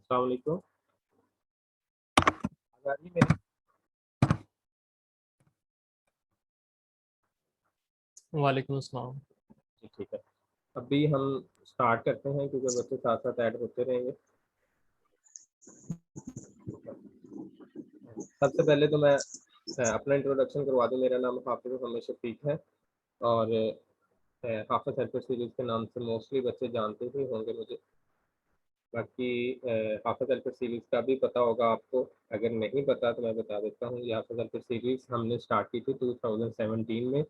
अस्सलाम वालेकुम। आवाज़ आ रही है मेरी? वालेकुम अस्सलाम। जी, ठीक है। अभी हम स्टार्ट करते हैं क्योंकि बच्चे साथ-साथ ऐड होते रहेंगे। सबसे पहले तो मैं अपना इंट्रोडक्शन करवा दूँ। मेरा नाम हाफ़िज़ मोहम्मद शफ़ीक है और हाफ़िज़ हेल्पर सीरीज़ के नाम से मोस्टली बच्चे जानते ही होंगे मुझे। बाकी हाफ़िज़ हेल्पर सीरीज़ का भी पता होगा आपको, अगर नहीं पता तो मैं बता देता हूँ। ये हाफ़िज़ हेल्पर सीरीज़ हमने स्टार्ट की थी 2017 में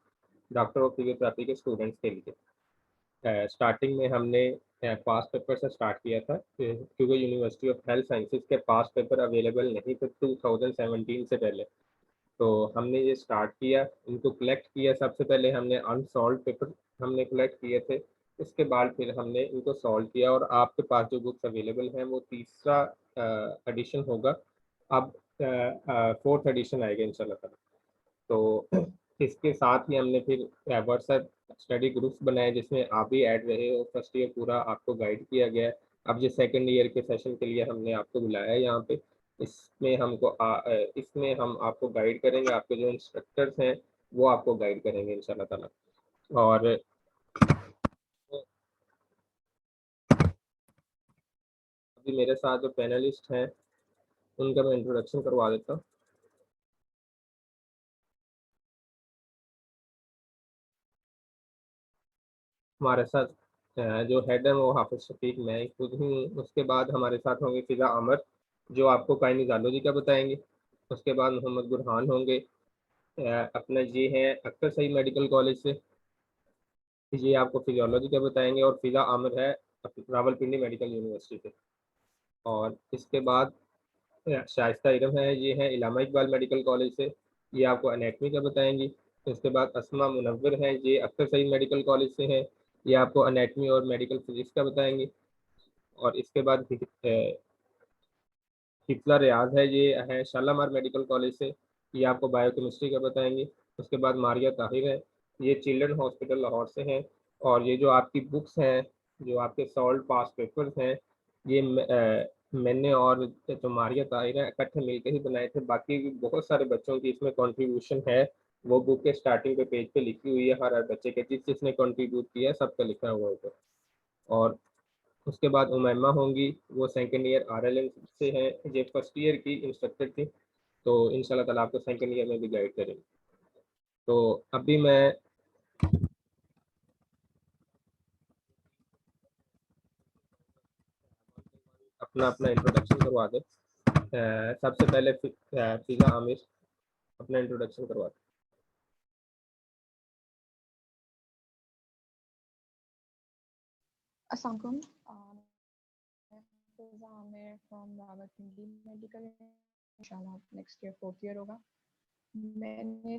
डॉक्टर ऑफ फिजियोथेरेपी के स्टूडेंट्स के लिए। स्टार्टिंग में हमने पास्ट पेपर से स्टार्ट किया था क्योंकि यूनिवर्सिटी ऑफ हेल्थ साइंसेज़ के पास्ट पेपर अवेलेबल नहीं थे 2017 से पहले। तो हमने ये स्टार्ट किया, इनको कलेक्ट किया। सबसे पहले हमने अनसॉल्व्ड पेपर हमने कलेक्ट किए थे, उसके बाद फिर हमने इनको सॉल्व किया और आपके पास जो बुक्स अवेलेबल हैं वो तीसरा एडिशन होगा। अब फोर्थ एडिशन आएगा इंशाल्लाह ताला। तो इसके साथ ही हमने फिर व्हाट्सएप स्टडी ग्रुप्स बनाए जिसमें आप भी ऐड रहे हो। फर्स्ट ईयर पूरा आपको गाइड किया गया है। अब ये सेकंड ईयर के सेशन के लिए हमने आपको बुलाया है यहाँ पे। इसमें हम आपको गाइड करेंगे, आपके जो इंस्ट्रक्टर्स हैं वो आपको गाइड करेंगे इंशाल्लाह ताला। और अभी मेरे साथ जो पैनलिस्ट हैं उनका मैं इंट्रोडक्शन करवा देता हूँ। हमारे साथ जो हेड है वो हाफिज शफीक, मैं ही खुद हूँ। उसके बाद हमारे साथ होंगे फिजा अमर जो आपको काइनिजोलॉजी का बताएंगे। उसके बाद मोहम्मद बुरहान होंगे, अपना ये हैं अख्तर सईद मेडिकल कॉलेज से, ये आपको फिजियोलॉजी का बताएंगे। और फिजा आमिर है रावलपिंडी मेडिकल यूनिवर्सिटी से। और इसके बाद शाइस्ता इरम है, ये हैं इलामा इकबाल मेडिकल कॉलेज से, ये आपको एनेटमी का बताएंगी। उसके बाद अस्मा मुनव्वर हैं, ये अख्तर सईद मेडिकल कॉलेज से हैं, ये आपको एनेटमी और मेडिकल फिजिक्स का बताएंगी। और इसके बाद हिफ्ला रियाज है, ये है शालामार मेडिकल कॉलेज से, ये आपको बायोकेमिस्ट्री का बताएंगे। उसके बाद मारिया ताहिर है, ये चिल्ड्रन हॉस्पिटल लाहौर से हैं। और ये जो आपकी बुक्स हैं, जो आपके सॉल्व पास पेपर्स हैं, ये मैंने और जो मारिया ताहिर है इकट्ठे मिलकर ही बनाए थे। बाकी भी बहुत सारे बच्चों की इसमें कंट्रीब्यूशन है, वो बुक के स्टार्टिंग पे पेज पे लिखी हुई है। हर बच्चे के जिसने कंट्रीब्यूट किया है सबका लिखा हुआ है। और उसके बाद उमैमा होंगी, वो सेकंड ईयर आरएलएम से हैं, ये फर्स्ट ईयर की इंस्ट्रक्टर थी। तो इंशाल्लाह ताला आपको सेकंड ईयर में भी गाइड करेंगे। तो अभी मैं अपना अपना इंट्रोडक्शन करवा दें। सबसे पहले फिजा आमिर अपना इंट्रोडक्शन करवा दें। अस्सलाम वालेकुम। फिजा आमिर फ्रॉम रावलपिंडी मेडिकल, इंशाल्लाह नेक्स्ट ईयर फोर्थ ईयर होगा। मैंने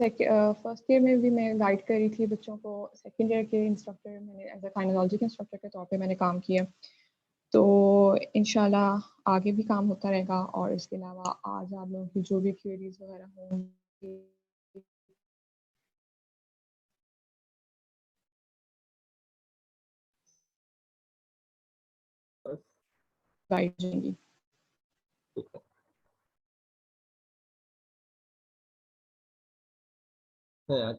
फर्स्ट ईयर में भी मैं गाइड करी थी बच्चों को। सेकंड ईयर के इंस्ट्रक्टर मैंने एज अ काइनोलॉजी के इंस्ट्रक्टर के तौर पे मैंने काम किया। तो इंशाल्लाह आगे भी काम होता रहेगा। और इसके अलावा आज आप लोगों की जो भी क्वेरीज वगैरह होंगी गाइड जाएंगी।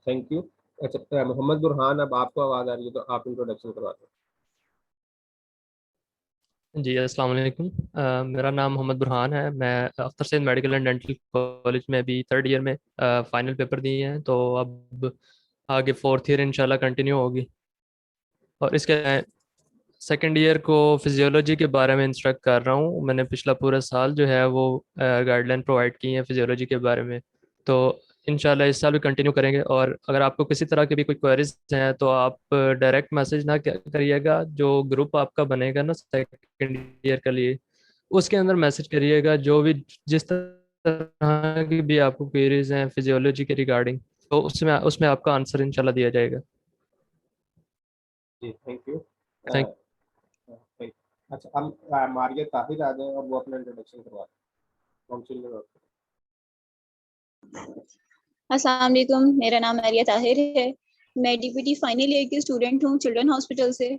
Thank you. अच्छा, मोहम्मद बुरहान, अब आपको आवाज़ आ रही है तो आप इंट्रोडक्शन करवा दें। जी अस्सलाम वालेकुम। मेरा नाम मोहम्मद बुरहान है। मैं Akhtar Saeed medical and dental college में अभी थर्ड ईयर में फाइनल पेपर दिए हैं। तो अब आगे फोर्थ ईयर इंशाल्लाह कंटिन्यू होगी। और इसके सेकंड ईयर को फिजियोलॉजी के बारे में इंस्ट्रक्ट कर रहा हूँ। मैंने पिछला पूरा साल जो है वो गाइडलाइन प्रोवाइड की है फिजियोलॉजी के बारे में। तो इंशाल्लाह इस साल भी कंटिन्यू करेंगे। और अगर आपको किसी तरह की भी कोई क्वेरीज हैं तो आप डायरेक्ट मैसेज ना करिएगा। जो ग्रुप आपका बनेगा ना सेकंड ईयर के लिए, उसके अंदर मैसेज करिएगा। जो भी जिस तरह की भी आपको क्वेरीज हैं फिजियोलॉजी के रिगार्डिंग, तो उसमें उसमें आपका आंसर इंशाल्लाह दिया जाएगा। जी थैंक यू। थैंक अच्छा, हम मारिया ताहिर आ जाए और वो अपना इंट्रोडक्शन करवा दें। अस्सलाम वालेकुम, मेरा नाम मारिया ताहिर है। मैं डीपीटी फाइनल ईयर की स्टूडेंट हूँ चिल्ड्रन हॉस्पिटल से।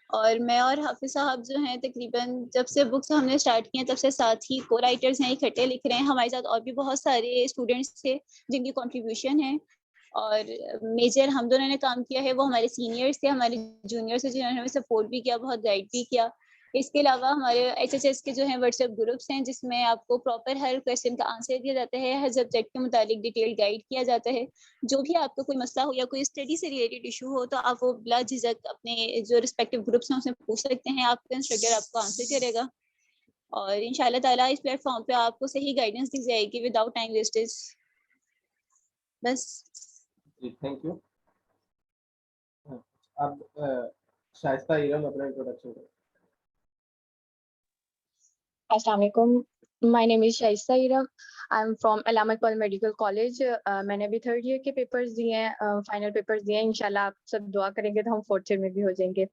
और मैं और हाफिज साहब जो हैं तकरीबन जब से बुक्स हमने स्टार्ट की हैं तब से साथ ही को राइटर्स हैं, इकट्ठे लिख रहे हैं। हमारे साथ और भी बहुत सारे स्टूडेंट्स थे जिनकी कंट्रीब्यूशन है, और मेजर हम दोनों ने काम किया है वो हमारे सीनियर्स थे, हमारे जूनियर्स थे जिन्होंने हमें सपोर्ट भी किया, बहुत गाइड भी किया। इसके अलावा हमारे एचएसएस के जो हैं व्हाट्सएप ग्रुप्स हैं जिसमें आपको प्रॉपर हर क्वेश्चन का आंसर दिया जाता है, हर सब्जेक्ट के मुताबिक डिटेल गाइड किया जाता है। जो भी आपका कोई मसला हो या कोई स्टडी से रिलेटेड इशू हो तो आप वो बिला झिझक अपने जो रिस्पेक्टिव ग्रुप्स हैं उसमें पूछ सकते हैं, आपका इंस्ट्रक्टर आपको आंसर करेगा। और इंशाल्लाह ताला इस प्लेटफॉर्म पे आपको सही गाइडेंस दी जाएगी विदाउट टाइम वेस्टेज। बस। जी थैंक यू। अब शाइस्ता इरम अपना इंट्रोडक्शन करें। Assalamu alaikum. My name is Shaista Ira. I'm from Allama Iqbal Medical College. मैंने अभी थर्ड ईयर के पेपर्स दिए हैं, फाइनल पेपर्स दिए हैं। इंशाल्लाह आप सब दुआ करेंगे तो हम फोर्थ ईयर में भी हो जाएंगे।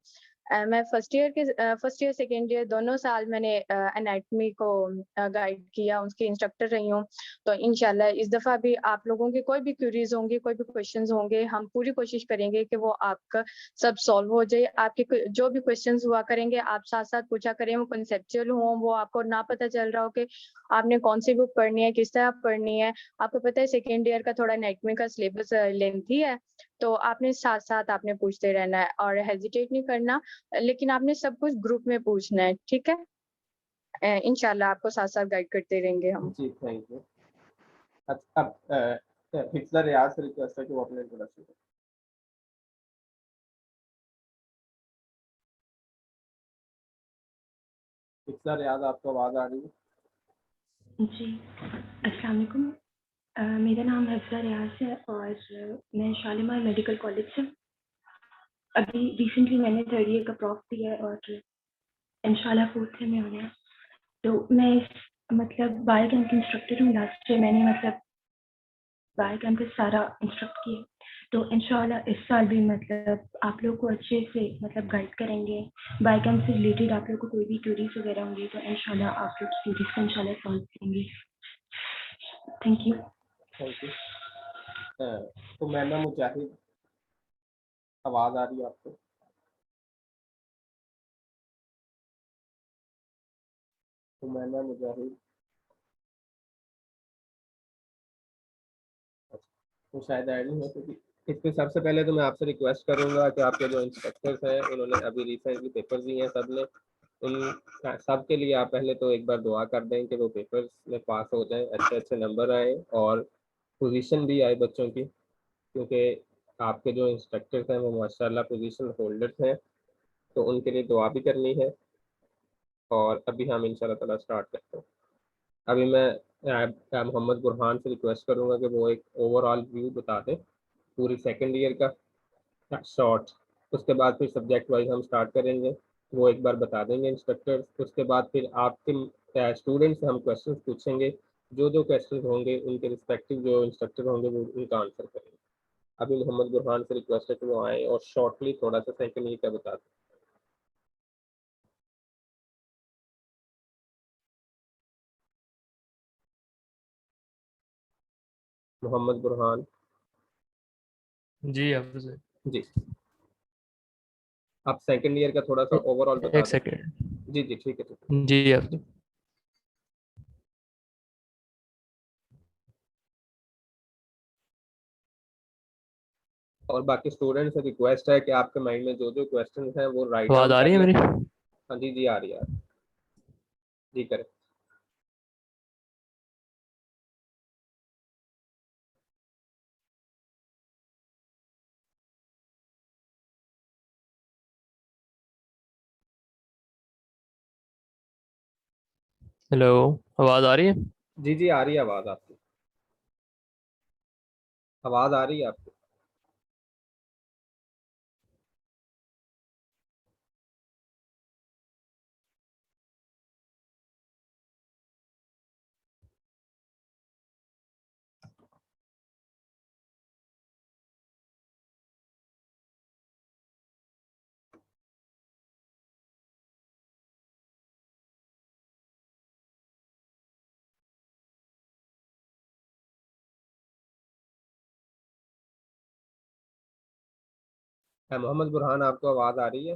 मैं फर्स्ट ईयर सेकेंड ईयर दोनों साल मैंने एनाटॉमी को गाइड किया, उसकी इंस्ट्रक्टर रही हूँ। तो इंशाल्लाह इस दफ़ा भी आप लोगों के कोई भी क्वेरीज होंगे, कोई भी क्वेश्चंस होंगे, हम पूरी कोशिश करेंगे कि वो आपका सब सॉल्व हो जाए। आपके जो भी क्वेश्चंस हुआ करेंगे आप साथ साथ पूछा करें, वो कंसेप्चुअल हो, वो आपको ना पता चल रहा हो कि आपने कौन सी बुक पढ़नी है, किस तरह पढ़नी है। आपको पता है सेकेंड ईयर का थोड़ा एनाटॉमी का सिलेबस लेंथी है, तो आपने साथ साथ आपने पूछते रहना है और हेजिटेट नहीं करना, लेकिन आपने सब कुछ ग्रुप में पूछना है, ठीक है। इंशाल्लाह आपको साथ साथ गाइड करते रहेंगे हम। जी थैंक यू। अब हिफ्ज़ा रियाज से रिक्वेस्ट है कि वो अपना इंट्रोडक्शन करें। हिफ्ज़ा रियाज आपको आवाज़ आ रही है? जी, अस्सलाम वालेकुम। मेरा नाम हिफ्ज़ा रियाज़ है और मैं शालीमार मेडिकल कॉलेज से अभी रिसेंटली मैंने थर्ड ईयर का प्रॉफ दिया है और इंशाल्लाह फोर्थ ईयर में होना है। तो मैं मतलब बायोकेम की इंस्ट्रक्टर हूँ। लास्ट ईयर मैंने मतलब बायोकेम का सारा इंस्ट्रक्ट किया, तो इंशाल्लाह इस साल भी मतलब आप लोग को अच्छे से मतलब गाइड करेंगे। बायोकेम से रिलेटेड आप लोग को कोई भी क्वेरीज वगैरह होंगी तो इंशाल्लाह आप लोग क्वेरीज को इंशाल्लाह सॉल्व करेंगे। Thank you. Thank you. तो मैना मुजाहिद, आवाज़ आ रही है आपको? तो मैना मुजाहिद, तो शायद ऐड नहीं है, क्योंकि इसमें सबसे पहले तो मैं आपसे रिक्वेस्ट करूंगा कि आपके जो इंस्ट्रक्टर्स हैं उन्होंने अभी रिसेंटली पेपर दिए हैं सब ने, उन सब के लिए आप पहले तो एक बार दुआ कर दें कि वो पेपर्स में पास हो जाएं, अच्छे अच्छे नंबर आए और पोजीशन भी आए बच्चों की, क्योंकि आपके जो इंस्ट्रक्टर्स हैं वो माशाल्लाह पोजीशन होल्डर्स हैं, तो उनके लिए दुआ भी करनी है। और अभी हम इंशाल्लाह ताला स्टार्ट करते हैं। अभी मैं मोहम्मद बुरहान से रिक्वेस्ट करूंगा कि वो एक ओवरऑल व्यू बता दें पूरी सेकेंड ईयर का शॉर्ट, उसके बाद फिर सब्जेक्ट वाइज हम स्टार्ट करेंगे, वो एक बार बता देंगे इंस्ट्रक्टर। उसके बाद फिर आपके स्टूडेंट से हम क्वेश्चंस पूछेंगे, जो जो क्वेश्चंस होंगे उनके रिस्पेक्टिव जो इंस्ट्रक्टर होंगे वो उनका आंसर करेंगे। अभी मोहम्मद बुरहान से रिक्वेस्ट है कि वो आए और शॉर्टली थोड़ा सा सेकेंड ईयर का बता दें। मोहम्मद बुरहान जी हाफिज भाई। जी, आप सेकेंड ईयर का थोड़ा सा ओवरऑल बता एक दें। सेकेंड। जी जी ठीक है, ठीक है। जी हाफिज। और बाकी स्टूडेंट से रिक्वेस्ट है कि आपके माइंड में जो जो क्वेश्चन हैं वो राइट आवाज़ डाउन आ कर रही है लें। मेरी? हाँ जी जी आ रही है, जी करें। हेलो, आवाज़ आ रही है? जी जी आ रही है आवाज़ आपकी, आवाज़ आ रही है आपकी। मोहम्मद बुरहान आपको आवाज़ आ रही है?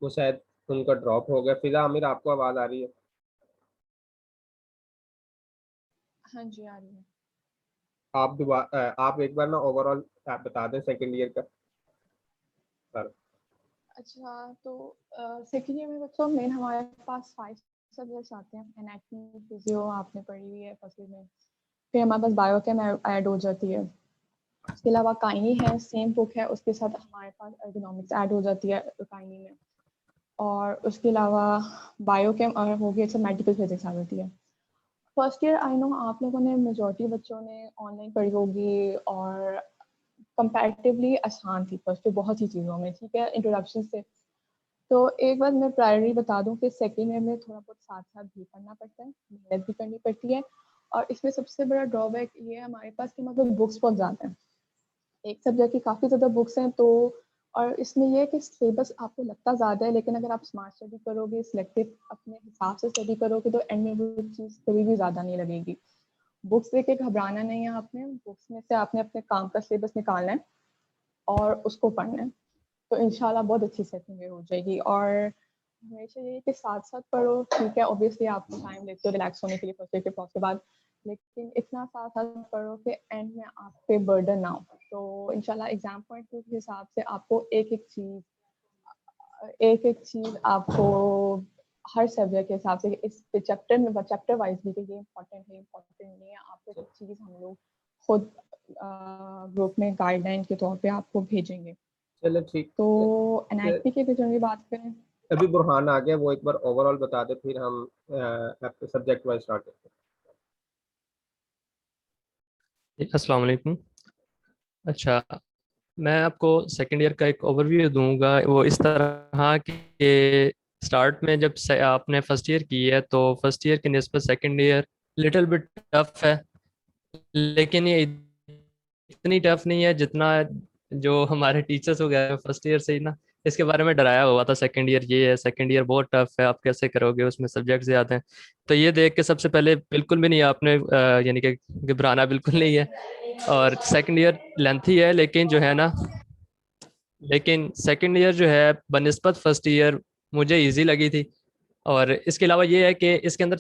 वो शायद उनका ड्रॉप हो गया। फिजा आमिर, आपको आवाज़ आ रही है? हाँ जी, आ रही है। आप दोबारा आप एक बार ना ओवरऑल आप बता दें सेकंड ईयर का सर। अच्छा, तो सेकेंड ईयर में बच्चों मेन हमारे पास 5 सब्जेक्ट्स आते हैं। एनाटॉमी, फिजियो आपने पढ़ी हुई है फर्स्ट ईयर में। फिर हमारे पास बायोकेम ऐड हो जाती है। उसके अलावा काइनी है, सेम बुक है, उसके साथ हमारे पास एर्गोनॉमिक्स ऐड हो जाती है काइनी में। और उसके अलावा बायोकेम और हो गया, अच्छा मेडिकल फिजिक्स आ जाती है। फर्स्ट ईयर आई नो आप लोगों ने मेजॉरिटी बच्चों ने ऑनलाइन पढ़ी होगी और कंपैरेटिवली आसान थी फर्स्ट ईयर बहुत ही चीज़ों में, ठीक है, इंट्रोडक्शन से। तो एक बार मैं प्रायोरिटी बता दूं कि सेकेंड ईयर में थोड़ा बहुत साथ साथ भी पढ़ना पड़ता है, मेहनत भी करनी पड़ती है। और इसमें सबसे बड़ा ड्रॉबैक ये है हमारे पास कि मतलब बुक्स बहुत ज़्यादा हैं, एक सब्जेक्ट की काफ़ी ज़्यादा बुक्स हैं। तो और इसमें यह है कि सिलेबस आपको लगता ज़्यादा है, लेकिन अगर आप स्मार्ट स्टडी करोगे, सिलेक्टिव अपने हिसाब से स्टडी करोगे, तो एंड में वो चीज़ कभी भी ज़्यादा नहीं लगेगी। बुक्स देख के घबराना नहीं है आपने, बुक्स में से आपने अपने काम का सिलेबस निकालना है और उसको पढ़ना है, तो इंशाल्लाह बहुत अच्छी सेटिंग हो जाएगी। और हमेशा ये कि साथ साथ पढ़ो, ठीक है, ऑब्वियसली आपको टाइम लेते हो रिलैक्स होने के लिए फर्स्ट ईयर के प्रॉफ के बाद, लेकिन इतना साथ साथ पढ़ो कि एंड में आप पे बर्डन ना हो। तो इंशाल्लाह एग्जाम पॉइंट के हिसाब से आपको एक एक चीज़ आपको हर सब्जेक्ट के हिसाब से इस चैप्टर में चैप्टर वाइज भी कि ये इम्पोर्टेंट है, इम्पोर्टेंट नहीं है, आपको एक चीज़ हम लोग खुद ग्रुप में गाइडलाइन के तौर पे आपको भेजेंगे। चलो ठीक तो है। एनआईपी के विजन की बात करें, अभी बुरहान आ गया, वो एक बार ओवरऑल बता दे, फिर हम आपके सब्जेक्ट वाइज स्टार्ट करते अस्सलाम वालेकुम। अच्छा, मैं आपको सेकेंड ईयर का एक ओवरव्यू दूंगा। वो इस तरह कि स्टार्ट में जब आपने फर्स्ट ईयर की है तो फर्स्ट ईयर की निस्बत second year little bit tough है, लेकिन ये इतनी टफ नहीं है जितना जो हमारे टीचर्स वगैरह फर्स्ट ईयर से ही ना इसके बारे में डराया हुआ था। सेकंड ईयर ये है, सेकंड ईयर बहुत टफ है, आप कैसे करोगे, उसमें सब्जेक्ट ज़्यादा हैं। तो ये देख के सबसे पहले बिल्कुल भी नहीं आपने यानी कि घबराना बिल्कुल नहीं है। और सेकंड ईयर लेंथी है, लेकिन जो है ना, लेकिन सेकंड ईयर जो है बनिस्बत फर्स्ट ईयर मुझे इजी लगी थी। और इसके अलावा ये है कि इसके अंदर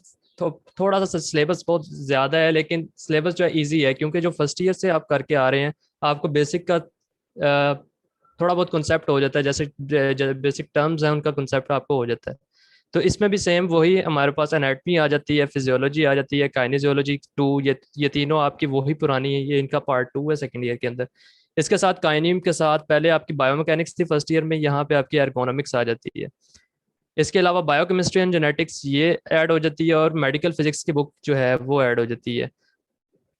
थोड़ा सा सिलेबस बहुत ज़्यादा है, लेकिन सिलेबस जो है इजी है, क्योंकि जो फर्स्ट ईयर से आप करके आ रहे हैं आपको बेसिक का थोड़ा बहुत कॉन्सेप्ट हो जाता है, जैसे बेसिक टर्म्स हैं उनका कॉन्सेप्ट आपको हो जाता है। तो इसमें भी सेम वही हमारे पास एनाटमी आ जाती है, फिजियोलॉजी आ जाती है, काइनेजियोलॉजी 2, ये तीनों आपकी वही पुरानी है, ये इनका पार्ट 2 है सेकेंड ईयर के अंदर। इसके साथ काइनिम के साथ पहले आपकी बायोमैकेनिक्स थी फर्स्ट ईयर में, यहाँ पे आपकी एर्गोनॉमिक्स आ जाती है। इसके अलावा बायोकेमिस्ट्री एंड जेनेटिक्स ये ऐड हो जाती है, और मेडिकल फिजिक्स की बुक जो है वो ऐड हो जाती है।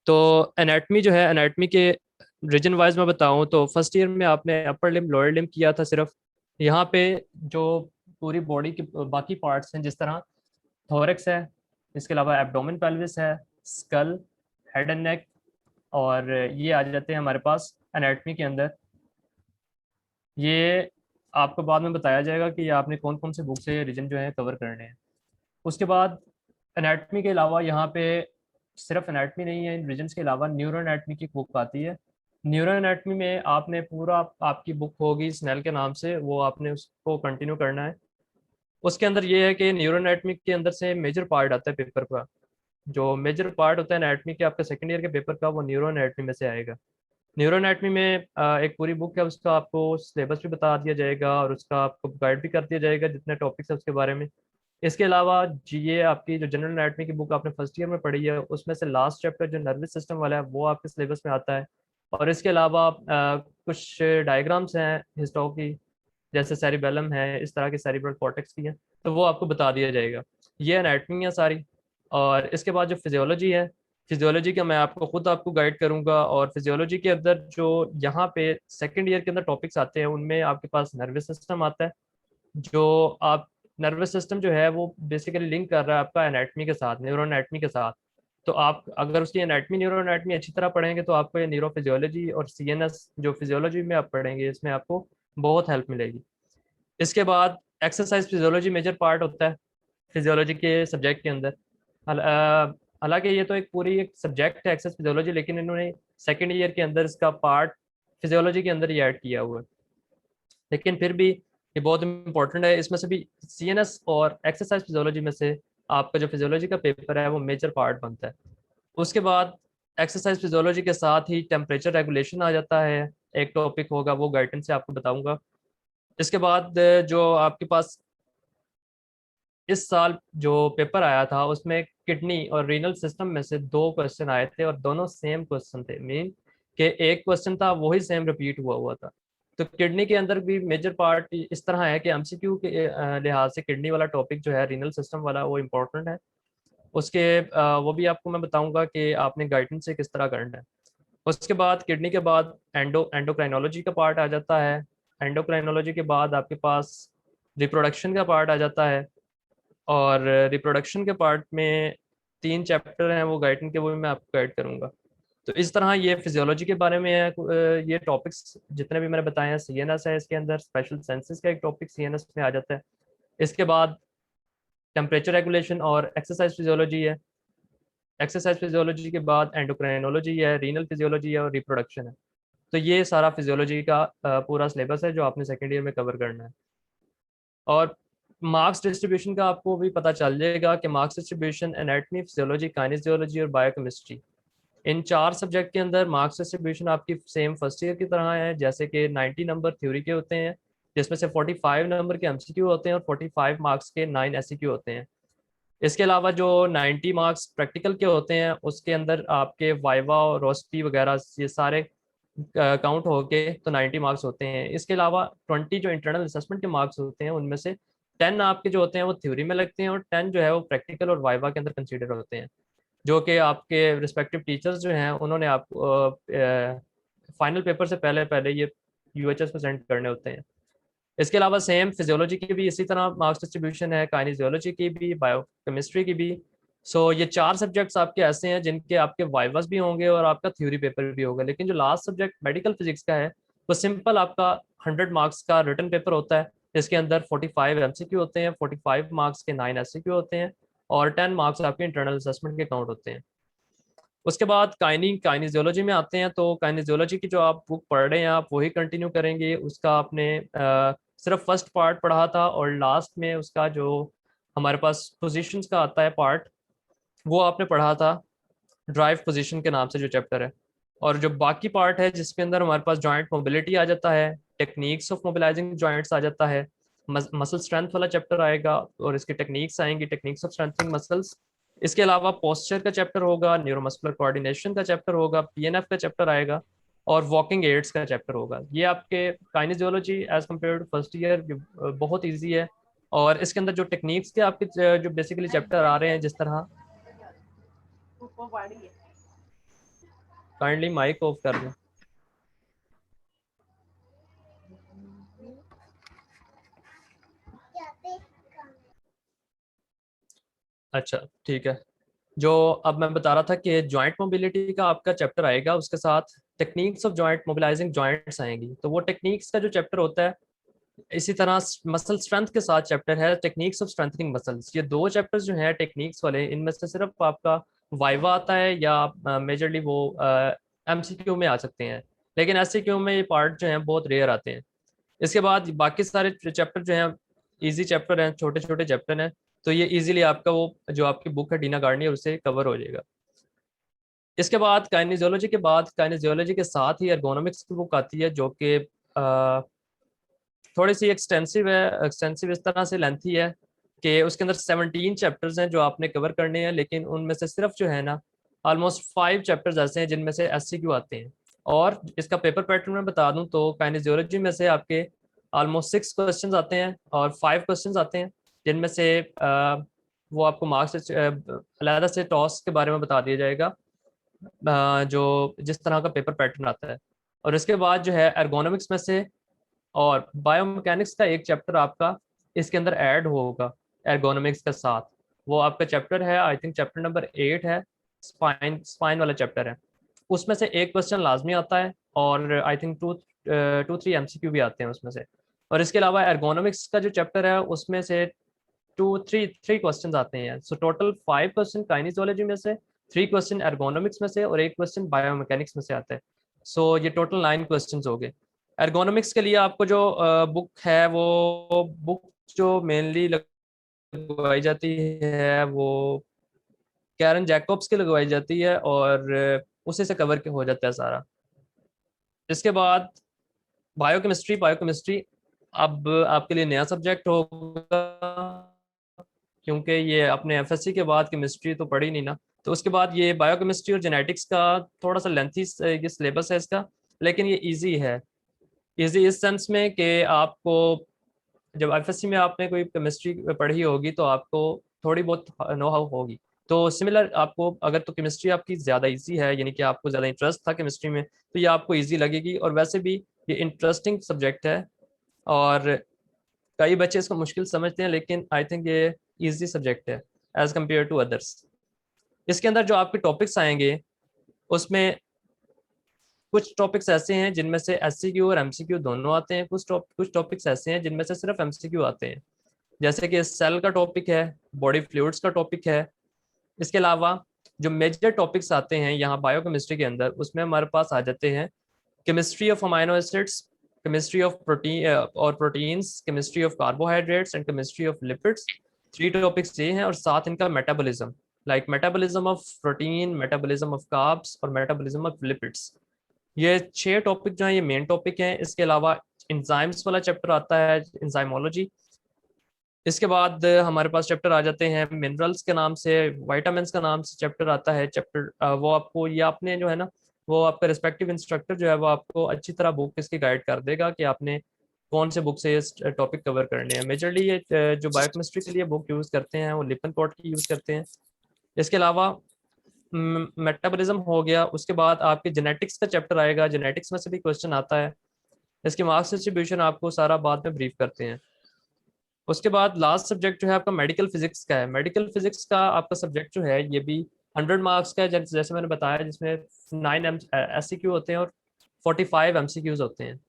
तो एनाटमी जो है, एनाटमी के रीजन वाइज मैं बताऊं तो फर्स्ट ईयर में आपने अपर लिम्ब लोअर लिम्ब किया था सिर्फ। यहाँ पे जो पूरी बॉडी के बाकी पार्ट्स हैं, जिस तरह थोरेक्स है, इसके अलावा एब्डोमेन पेल्विस है, स्कल, हेड एंड नेक, और ये आ जाते हैं हमारे पास एनाटमी के अंदर। ये आपको बाद में बताया जाएगा कि आपने कौन कौन से बुक से रीजन जो है कवर करने हैं। उसके बाद एनाटमी के अलावा यहाँ पे सिर्फ एनाटमी नहीं है, इन रीजन्स के अलावा न्यूरो एनाटमी की बुक आती है। न्यूरो एनाटमी में आपने पूरा, आपकी बुक होगी स्नेल के नाम से, वो आपने उसको कंटिन्यू करना है। उसके अंदर ये है कि न्यूरो एनाटमी के अंदर से मेजर पार्ट आता है पेपर का, जो मेजर पार्ट होता है एनाटमी के आपके सेकेंड ईयर के पेपर का, वो न्यूरो एनाटमी में से आएगा। न्यूरो एनाटमी में एक पूरी बुक है, उसका आपको सिलेबस भी बता दिया जाएगा और उसका आपको गाइड भी कर दिया जाएगा जितने टॉपिक्स है उसके बारे में। इसके अलावा ये आपकी जो जनरल एनाटमी की बुक आपने फर्स्ट ईयर में पढ़ी है, उसमें से लास्ट चैप्टर जो नर्वस सिस्टम वाला है वो आपके सिलेबस में आता है। और इसके अलावा कुछ डायग्राम्स हैं हिस्टो की, जैसे सेरिबेलम है, इस तरह के सेरिब्रल कॉर्टेक्स की हैं, तो वो आपको बता दिया जाएगा। ये एनाटमी है सारी। और इसके बाद जो फिजियोलॉजी है, फिजियोलॉजी का मैं आपको खुद आपको गाइड करूंगा। और फिजियोलॉजी के अंदर जो यहाँ पे सेकेंड ईयर के अंदर टॉपिक्स आते हैं, उनमें आपके पास नर्वस सिस्टम आता है। जो आप नर्वस सिस्टम जो है वो बेसिकली लिंक कर रहा है आपका एनाटमी के साथ, न्यूरो एनाटमी के साथ। तो आप अगर उसकी एनाटमी न्यूरो एनाटमी अच्छी तरह पढ़ेंगे तो आपको ये न्यूरो फिजियोलॉजी और सीएनएस जो फिजियोलॉजी में आप पढ़ेंगे, इसमें आपको बहुत हेल्प मिलेगी। इसके बाद एक्सरसाइज फिजियोलॉजी मेजर पार्ट होता है फिजियोलॉजी के सब्जेक्ट के अंदर। हालांकि ये तो एक पूरी एक सब्जेक्ट है एक्सरसाइज फिजियोलॉजी, लेकिन इन्होंने सेकेंड ईयर के अंदर इसका पार्ट फिजियोलॉजी के अंदर ही ऐड किया हुआ है। लेकिन फिर भी ये बहुत इंपॉर्टेंट है। इसमें से भी CNS और एक्सरसाइज फिजियोलॉजी में से आपका जो फिजियोलॉजी का पेपर है वो मेजर पार्ट बनता है। उसके बाद एक्सरसाइज फिजियोलॉजी के साथ ही टेम्परेचर रेगुलेशन आ जाता है, एक टॉपिक होगा, वो गाइडेंस से आपको बताऊंगा। इसके बाद जो आपके पास इस साल जो पेपर आया था उसमें किडनी और रीनल सिस्टम में से 2 क्वेश्चन आए थे और दोनों सेम क्वेश्चन थे। मीन कि एक क्वेश्चन था वही सेम रिपीट हुआ था। तो किडनी के अंदर भी मेजर पार्ट इस तरह है कि MCQ के लिहाज से किडनी वाला टॉपिक जो है, रीनल सिस्टम वाला, वो इम्पोर्टेंट है। उसके वो भी आपको मैं बताऊंगा कि आपने गाइडेंस से किस तरह करना है। उसके बाद किडनी के बाद एंडोक्राइनोलॉजी का पार्ट आ जाता है। एंडोक्राइनोलॉजी के बाद आपके पास रिप्रोडक्शन का पार्ट आ जाता है, और रिप्रोडक्शन के पार्ट में 3 चैप्टर हैं वो गाइडेंस के, वो भी मैं आपको गाइड करूंगा। तो इस तरह ये फिजियोलॉजी के बारे में है। ये टॉपिक्स जितने भी मैंने बताए हैं, CNS है इसके अंदर, स्पेशल सेंसेस का एक टॉपिक CNS में आ जाता है। इसके बाद टेम्परेचर रेगुलेशन और एक्सरसाइज फिजियोलॉजी है। एक्सरसाइज फिजियोलॉजी के बाद एंडोक्राइनोलॉजी है, रीनल फिजियोलॉजी है और रिप्रोडक्शन है। तो ये सारा फिजियोलॉजी का पूरा सिलेबस है जो आपने सेकेंड ईयर में कवर करना है। और मार्क्स डिस्ट्रीब्यूशन का आपको भी पता चल जाएगा कि मार्क्स डिस्ट्रीब्यूशन एनाटॉमी, फिजियोलॉजी, काइनेसियोलॉजी और बायोकेमिस्ट्री, इन 4 सब्जेक्ट के अंदर मार्क्स डिस्ट्रीब्यूशन आपकी सेम फर्स्ट ईयर की तरह है। जैसे कि 90 नंबर थ्योरी के होते हैं, जिसमें से 45 नंबर के MCQ होते हैं और 45 मार्क्स के 9 SEQ होते हैं। इसके अलावा जो 90 मार्क्स प्रैक्टिकल के होते हैं उसके अंदर आपके वाइवा और रोस्पी वगैरह ये सारे काउंट होके तो 90 मार्क्स होते हैं। इसके अलावा 20 जो इंटरनल असेसमेंट के मार्क्स होते हैं उनमें से 10 आपके जो होते हैं वो थ्योरी में लगते हैं और 10 जो है वो प्रैक्टिकल और वाइवा के अंदर कंसीडर होते हैं, जो कि आपके रिस्पेक्टिव टीचर्स जो हैं उन्होंने आपको फाइनल पेपर से पहले पहले ये UHS में सेंड करने होते हैं। इसके अलावा सेम फिजियोलॉजी की भी इसी तरह मार्क्स डिस्ट्रीब्यूशन है, काइनेसियोलॉजी की भी, बायोकेमिस्ट्री की भी। सो ये 4 सब्जेक्ट्स आपके ऐसे हैं जिनके आपके वाइवास भी होंगे और आपका थ्योरी पेपर भी होगा। लेकिन जो लास्ट सब्जेक्ट मेडिकल फिजिक्स का है वो सिंपल आपका 100 मार्क्स का रिटन पेपर होता है, जिसके अंदर 45 MCQ होते हैं, 45 मार्क्स के 9 SEQ होते हैं और 10 मार्क्स आपके इंटरनल असेसमेंट के काउंट होते हैं। उसके बाद काइनेसियोलॉजी में आते हैं। तो काइनेसियोलॉजी की जो आप बुक पढ़ रहे हैं आप वही कंटिन्यू करेंगे। उसका आपने सिर्फ फर्स्ट पार्ट पढ़ा था और लास्ट में उसका जो हमारे पास पोजीशंस का आता है पार्ट, वो आपने पढ़ा था ड्राइव पोजीशन के नाम से जो चैप्टर है। और जो बाकी पार्ट है जिसके अंदर हमारे पास जॉइंट मोबिलिटी आ जाता है, टेक्निक्स ऑफ मोबिलाइजिंग जॉइंट्स आ जाता है, मसल स्ट्रेंथ वाला चैप्टर आएगा और इसकी टेक्निक्स आएंगी, टेक्निक्स ऑफ स्ट्रेंथनिंग मसल्स। इसके अलावा पोस्चर का चैप्टर होगा, न्यूरोमस्कुलर कोऑर्डिनेशन का चैप्टर होगा, PNF का चैप्टर आएगा और वॉकिंग एड्स का चैप्टर होगा। ये आपके kinesiology as compare to first year बहुत ईजी है। और इसके अंदर जो टेक्निक्स के आपके जो बेसिकली चैप्टर आ रहे हैं, जिस तरह काइंडली माइक ऑफ कर दें। अच्छा ठीक है। जो अब मैं बता रहा था कि जॉइंट मोबिलिटी का आपका चैप्टर आएगा, उसके साथ techniques of joint mobilising joints आएंगी। तो वो टेक्निक्स का जो चैप्टर होता है, इसी तरह मसल स्ट्रेंथ के साथ चैप्टर है टेक्निक्स ऑफ स्ट्रेंथनिंग मसल्स। ये 2 चैप्टर्स जो हैं टेक्निक्स वाले, इनमें से सिर्फ आपका वाइवा आता है या मेजरली वो MCQ में आ सकते हैं, लेकिन SCQ में ये पार्ट जो हैं बहुत रेयर आते हैं। इसके बाद बाकी सारे चैप्टर जो हैं इजी चैप्टर हैं, छोटे छोटे चैप्टर हैं, तो ये इजीली आपका वो जो आपकी बुक है डीना गार्नियर उससे कवर हो जाएगा। इसके बाद काइनेसियोलॉजी के साथ ही एर्गोनॉमिक्स की बुक आती है जो कि थोड़ी सी एक्सटेंसिव है। एक्सटेंसिव इस तरह से लेंथी है कि उसके अंदर 17 चैप्टर्स हैं जो आपने कवर करने हैं, लेकिन उनमें से सिर्फ जो है ना ऑलमोस्ट 5 चैप्टर्स ऐसे हैं जिनमें से SCQ आते हैं। और इसका पेपर पैटर्न मैं बता दूं तो काइनेसियोलॉजी में से आपके ऑलमोस्ट 6 क्वेश्चन आते हैं और 5 क्वेश्चन आते हैं, जिनमें से वो आपको मार्क्स अलहदा से टॉस के बारे में बता दिया जाएगा, जो जिस तरह का पेपर पैटर्न आता है। और इसके बाद जो है एर्गोनॉमिक्स में से और बायोमैकेनिक्स का एक चैप्टर आपका इसके अंदर ऐड होगा एर्गोनॉमिक्स के साथ। वो आपका चैप्टर है, आई थिंक चैप्टर नंबर 8 है, स्पाइन वाला चैप्टर है। उसमें से एक क्वेश्चन लाजमी आता है और आई थिंक 2-3 MCQ भी आते हैं उसमें से। और इसके अलावा एर्गोनॉमिक्स का जो चैप्टर है उसमें से 2-3 क्वेश्चन आते हैं। सो टोटल 5 क्वेश्चन काइनेसियोलॉजी में से, 3 क्वेश्चन एर्गोनॉमिक्स में से और 1 क्वेश्चन बायोमैकेनिक्स में से आता है। सो ये टोटल 9 क्वेश्चन हो गए। एर्गोनॉमिक्स के लिए आपको जो बुक है वो बुक जो मेनली लगवाई जाती है वो कैरन जैकब्स की लगवाई जाती है और उसी से कवर हो जाता है सारा। इसके बाद बायोकेमिस्ट्री अब आपके लिए नया सब्जेक्ट होगा क्योंकि ये अपने एफएससी के बाद केमिस्ट्री तो पढ़ी नहीं ना, तो उसके बाद ये बायोकेमिस्ट्री और जेनेटिक्स का थोड़ा सा लेंथी ये सिलेबस है इसका, लेकिन ये इजी है। इजी इस सेंस में कि आपको जब एफएससी में आपने कोई केमिस्ट्री पढ़ी होगी तो आपको थोड़ी बहुत नो हाउ होगी, तो सिमिलर आपको अगर तो केमिस्ट्री आपकी ज़्यादा इजी है यानी कि आपको ज़्यादा इंटरेस्ट था केमिस्ट्री में तो ये आपको इजी लगेगी, और वैसे भी ये इंटरेस्टिंग सब्जेक्ट है और कई बच्चे इसको मुश्किल समझते हैं लेकिन आई थिंक ये इजी सब्जेक्ट है एज कम्पेयर टू अदर्स। इसके अंदर जो आपके टॉपिक्स आएंगे उसमें कुछ टॉपिक्स ऐसे हैं जिनमें से एससीक्यू और एमसीक्यू दोनों आते हैं, कुछ टॉपिक्स ऐसे हैं जिनमें से सिर्फ एमसीक्यू आते हैं, जैसे कि सेल का टॉपिक है, बॉडी फ्लूइड्स का टॉपिक है। इसके अलावा जो मेजर टॉपिक्स आते हैं यहाँ बायोकेमिस्ट्री के अंदर उसमें हमारे पास आ जाते हैं chemistry of amino acids, chemistry of protein और proteins, chemistry of carbohydrates and chemistry of lipids. 3 topics ये हैं और साथ इनका metabolism, like metabolism of protein, metabolism of carbs और मेटाबॉलिज्म ऑफ लिपिड्स। ये 6 टॉपिक जो हैं ये मेन टॉपिक हैं। इसके अलावा एंजाइम्स वाला चैप्टर आता है, एंजाइमोलॉजी। इसके बाद हमारे पास चैप्टर आ जाते हैं मिनरल्स के नाम से, वाइटामिन्स का नाम से चैप्टर आता है। चैप्टर वो आपको ये आपने जो है ना वो आपका रिस्पेक्टिव इंस्ट्रक्टर जो है वो आपको अच्छी तरह बुक इसकी गाइड कर देगा कि आपने कौन से बुक से इस टॉपिक कवर करने हैं। मेजरली ये जो बायोकेमिस्ट्री के लिए बुक यूज़ करते हैं वो लिपनकोट की यूज़ करते हैं। इसके अलावा मेटाबॉलिज्म हो गया, उसके बाद आपके जेनेटिक्स का चैप्टर आएगा, जेनेटिक्स में से भी क्वेश्चन आता है। इसकी मार्क्स डिस्ट्रीब्यूशन आपको सारा बाद में ब्रीफ करते हैं। उसके बाद लास्ट सब्जेक्ट जो है आपका मेडिकल फिजिक्स का है। मेडिकल फिजिक्स का आपका सब्जेक्ट जो है ये भी 100 मार्क्स का है, जैसे मैंने बताया, जिसमें 9 एससीक्यू होते हैं और 45 एमसीक्यूज होते हैं।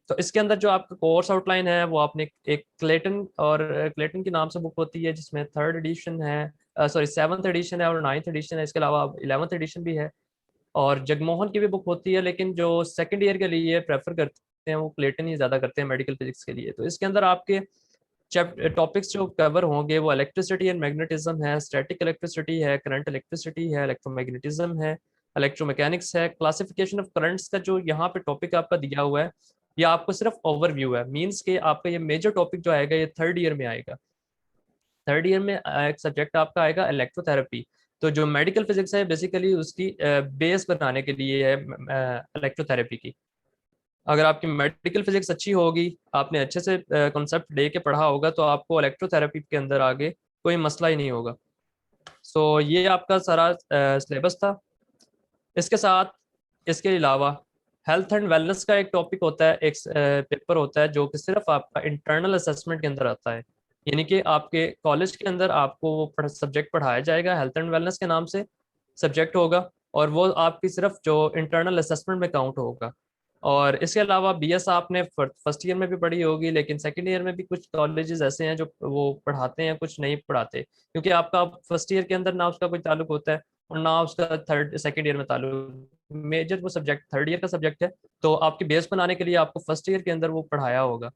तो इसके अंदर जो आपका कोर्स आउटलाइन है वो आपने एक क्लेटन के नाम से बुक होती है जिसमें 3rd एडिशन है, सॉरी 7th एडिशन है और 9th एडिशन है। इसके अलावा 11th एडिशन भी है और जगमोहन की भी बुक होती है, लेकिन जो 2nd ईयर के लिए प्रेफर करते हैं वो क्लेटन ही ज़्यादा करते हैं मेडिकल फिजिक्स के लिए। तो इसके अंदर आपके टॉपिक्स जो कवर होंगे वो इलेक्ट्रिसिटी एंड मैग्नेटिज्म है, स्टैटिक इलेक्ट्रिसिटी है, करंट इलेक्ट्रिसिटी है, इलेक्ट्रोमैग्नेटिज्म है, इलेक्ट्रोमैकेनिक्स है। क्लासिफिकेशन ऑफ करंट्स का जो यहाँ पे टॉपिक आपका दिया हुआ है ये आपको सिर्फ ओवरव्यू है, मींस के आपका ये मेजर टॉपिक जो आएगा ये 3rd ईयर में आएगा। 3rd ईयर में एक सब्जेक्ट आपका आएगा इलेक्ट्रोथेरेपी। तो जो मेडिकल फिजिक्स है बेसिकली उसकी बेस बनाने के लिए है इलेक्ट्रोथेरेपी की। अगर आपकी मेडिकल फिजिक्स अच्छी होगी, आपने अच्छे से कॉन्सेप्ट ले के पढ़ा होगा तो आपको इलेक्ट्रोथेरेपी के अंदर आगे कोई मसला ही नहीं होगा। सो ये आपका सारा सिलेबस था। इसके साथ इसके अलावा हेल्थ एंड वेलनेस का एक टॉपिक होता है, एक पेपर होता है जो कि सिर्फ आपका इंटरनल असेसमेंट के अंदर आता है, यानी कि आपके कॉलेज के अंदर आपको वो सब्जेक्ट पढ़ाया जाएगा, हेल्थ एंड वेलनेस के नाम से सब्जेक्ट होगा और वो आपकी सिर्फ जो इंटरनल असेसमेंट में काउंट होगा। और इसके अलावा बीएस आपने फर्स्ट ईयर में भी पढ़ी होगी, लेकिन 2nd ईयर में भी कुछ कॉलेजेस ऐसे हैं जो वो पढ़ाते हैं, कुछ नहीं पढ़ाते, क्योंकि आपका फर्स्ट ईयर के अंदर ना उसका कोई ताल्लुक होता है और ना उसका 2nd ईयर में ताल्लुक। मेजर वो सब्जेक्ट 3rd ईयर का सब्जेक्ट है, तो आपकी बेस बनाने के लिए आपको फर्स्ट ईयर के अंदर वो पढ़ाया होगा।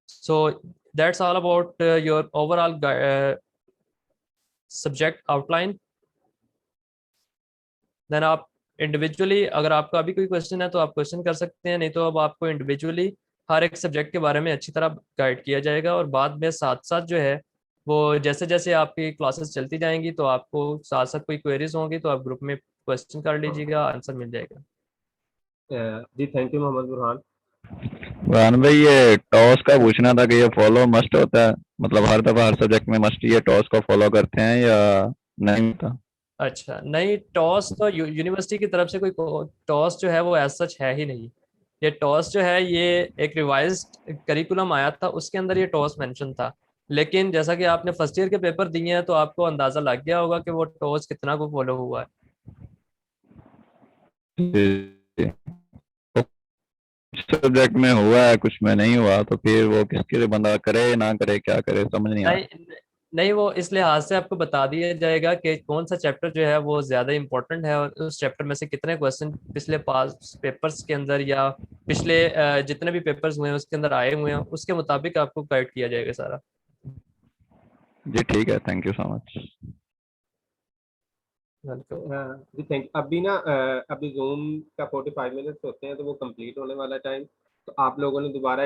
So that's all about your overall subject outline. Then आप इंडिविजुअली अगर आपका अभी कोई क्वेश्चन है तो आप क्वेश्चन कर सकते हैं, नहीं तो अब आपको इंडिविजुअली हर एक सब्जेक्ट के बारे में अच्छी तरह गाइड किया जाएगा और बाद में साथ साथ जो है वो जैसे जैसे आपकी क्लासेस चलती जाएंगी तो आपको साथ साथ कोई क्वेरीज होंगी तो आप ग्रुप में क्वेश्चन कर लीजिएगा, आंसर मिल जाएगा। जी थैंक यू मोहम्मद बुरहान। बुरहान भाई, ये टॉस का पूछना था कि ये फॉलो मस्ट होता है, मतलब हर दफा हर सब्जेक्ट में मस्ट ये टॉस को फॉलो करते हैं या नहीं होता? अच्छा, नहीं, टॉस तो यूनिवर्सिटी की तरफ से कोई टॉस जो है वो एज सच है ही नहीं। ये टॉस जो है ये एक रिवाइज्ड करिकुलम आया था, उसके अंदर ये टॉस मेंशन था, लेकिन जैसा कि आपने फर्स्ट ईयर के पेपर दिए हैं तो आपको अंदाजा लग गया होगा कि वो टॉस कितना को फॉलो हुआ है। सब्जेक्ट में हुआ है, कुछ में नहीं हुआ, तो फिर वो किसके लिए बंदा करे ना करे, क्या करे, समझ नहीं आ रहा। नहीं, वो इस लिहाज से आपको बता दिया जाएगा कि कौन सा चैप्टर जो है वो ज़्यादा इम्पोर्टेंट है और उस चैप्टर में से कितने क्वेश्चन पिछले पास पेपर्स के अंदर या पिछले जितने भी पेपर्स हुए हैं उसके अंदर आए हुए हैं, उसके मुताबिक आपको गाइड किया जाएगा सारा। जी ठीक है, थैंक यू सो मच। जी थैंक। अभी ना अभी जूम का 45 मिनट्स होते हैं तो वो कंप्लीट होने वाला टाइम, तो आप लोगों ने दोबारा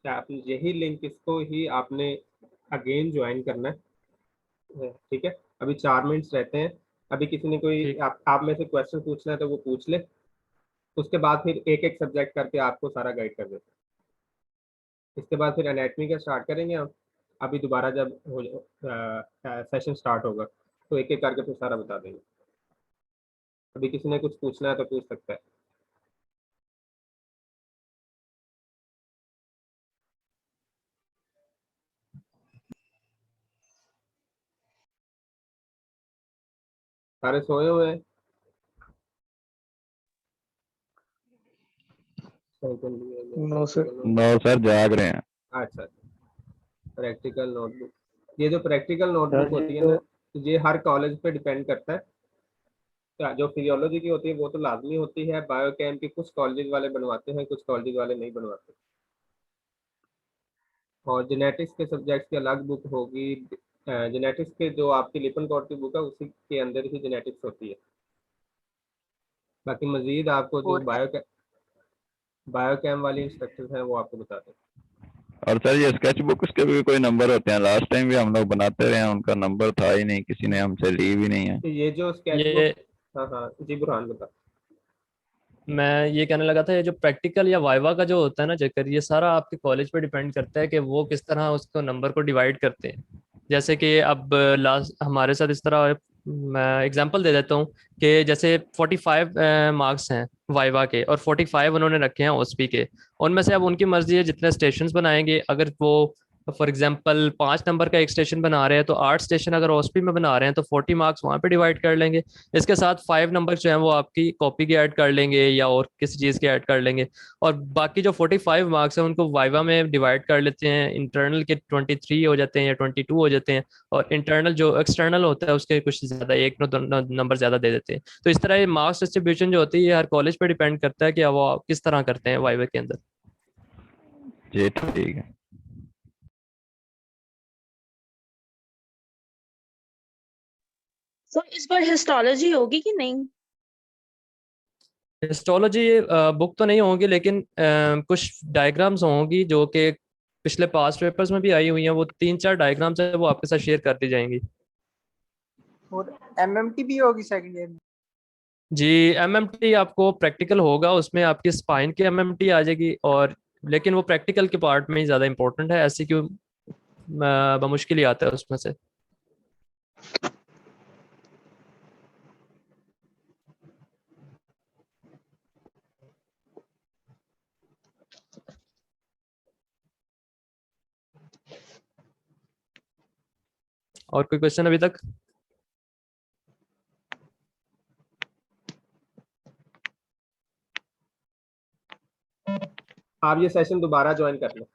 अपनी यही लिंक इसको ही आपने अगेन ज्वाइन करना है, ठीक है। अभी 4 मिनट्स रहते हैं। अभी किसी ने कोई ठीक। आप में से क्वेश्चन पूछना है तो वो पूछ ले, उसके बाद फिर एक एक सब्जेक्ट करके आपको सारा गाइड कर देते हैं। इसके बाद फिर एनाटमी का स्टार्ट करेंगे हम। अभी दोबारा जब सेशन स्टार्ट होगा तो एक एक करके फिर सारा बता देंगे। अभी किसी ने कुछ पूछना है तो पूछ सकता है। सारे सोए हुए हैं? No sir. नो सर, जाग रहे हैं। अच्छा, प्रैक्टिकल नोटबुक, ये जो प्रैक्टिकल सर नोटबुक जी होती है ना, तो ये हर कॉलेज पे डिपेंड करता है। जो फिजियोलॉजी की होती है वो तो लाजमी होती है, बायोकेम की कुछ कॉलेज वाले बनवाते हैं, कुछ कॉलेज वाले नहीं बनवाते। और जेनेटिक्स के सब्जेक्ट्स की अलग बुक होगी। जेनेटिक्स के जो आपकी लिपन कोड की बुक है उसी के अंदर ही जेनेटिक्स होती है। बाकी मजीद आपको जो और बायोकेम वाली इंस्ट्रक्टर्स हैं वो आपको बताते हैं। और सर ये स्केच बुक उसके भी कोई नंबर होते हैं? लास्ट टाइम भी हम लोग बनाते रहे हैं, उनका नंबर था ही नहीं, किसी ने हमसे ली भी नहीं है। तो ये जो स्केच ये बुक, हाँ हाँ जी बुरहान बता। मैं ये कहने लगा था, ये जो प्रैक्टिकल या वाइवा का जो होता है ना चक्कर, ये सारा आपके कॉलेज पे डिपेंड करता है कि वो किस तरह उसको नंबर को डिवाइड करते हैं। जैसे कि अब लास्ट हमारे साथ इस तरह, मैं एग्जांपल दे देता हूँ कि जैसे 45 मार्क्स हैं वाइवा के और 45 उन्होंने रखे हैं ओएसपी के। उनमें से अब उनकी मर्जी है जितने स्टेशन बनाएंगे। अगर वो फॉर एग्जांपल 5 नंबर का एक स्टेशन बना रहे हैं तो 8 स्टेशन अगर ओएसपी में बना रहे हैं तो 40 मार्क्स वहाँ पे डिवाइड कर लेंगे। इसके साथ 5 नंबर जो है वो आपकी कॉपी के ऐड कर लेंगे या और किसी चीज़ के ऐड कर लेंगे। और बाकी जो 45 मार्क्स हैं उनको वाइवा में डिवाइड कर लेते हैं। इंटरनल के 23 हो जाते हैं या 22 हो जाते हैं, और इंटरनल जो एक्सटर्नल होता है उसके कुछ ज़्यादा, एक नंबर ज़्यादा दे देते हैं। तो इस तरह ये मार्क्स डिस्ट्रीब्यूशन जो होती है ये हर कॉलेज पर डिपेंड करता है कि वो किस तरह करते हैं वाइवा के अंदर। जी ठीक है। सो इस बार हिस्टोलॉजी होगी कि नहीं? हिस्टोलॉजी बुक तो नहीं होगी, लेकिन कुछ डायग्राम्स होंगी जो कि पिछले पास्ट पेपर्स में भी आई हुई हैं। वो 3-4 डायग्राम्स है वो आपके साथ शेयर कर दी जाएंगी। और एमएमटी भी होगी सेकंड ईयर में? जी, एमएमटी आपको प्रैक्टिकल होगा, उसमें आपकी स्पाइन की एमएमटी आ जाएगी, और लेकिन वो प्रैक्टिकल के पार्ट में ही ज़्यादा इंपॉर्टेंट है। ऐसी क्यों बमुश्किल ही आता है उसमें से। और कोई क्वेश्चन अभी तक? आप ये सेशन दोबारा ज्वाइन कर लें।